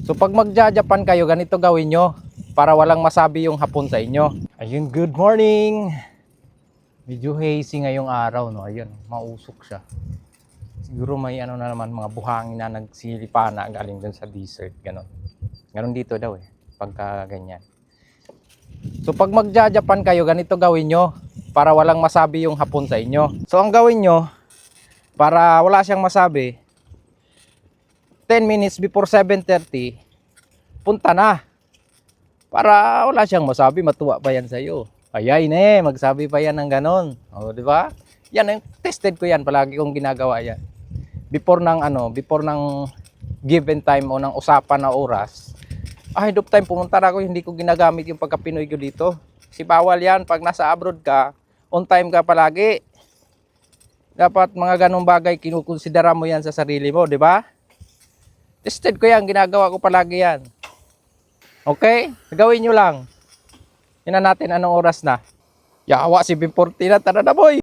So pag magja-Japan kayo, ganito gawin nyo para walang masabi yung hapon sa inyo. Ayun, good morning. Medyo hazy ngayong araw, no. Ayun, mausok siya. Siguro may ano na naman, mga buhangin na nagsilipa na galing dun sa desert, ganon. Ganon dito daw pagka ganyan. So pag magja-Japan kayo, ganito gawin nyo para walang masabi yung hapon sa inyo. So ang gawin nyo, para wala siyang masabi, 10 minutes before 7:30, punta na. Para wala siyang masabi, matuwa pa yan sa'yo. Ayay magsabi pa yan ng ganon. O, di ba? Yan, tested ko yan, palagi kong ginagawa yan. Before ng given time o ng usapan na oras, ahead of time pumunta na ako, hindi ko ginagamit yung pagka-Pinoy ko dito. Kasi bawal yan, pag nasa abroad ka, on time ka palagi. Dapat mga ganong bagay, kinukonsidera mo yan sa sarili mo, di ba? Tested ko yan, ginagawa ko palagi yan. Okay? Gawin nyo lang. Tingnan natin anong oras na. Yawa, 7:40 na, tara na boy!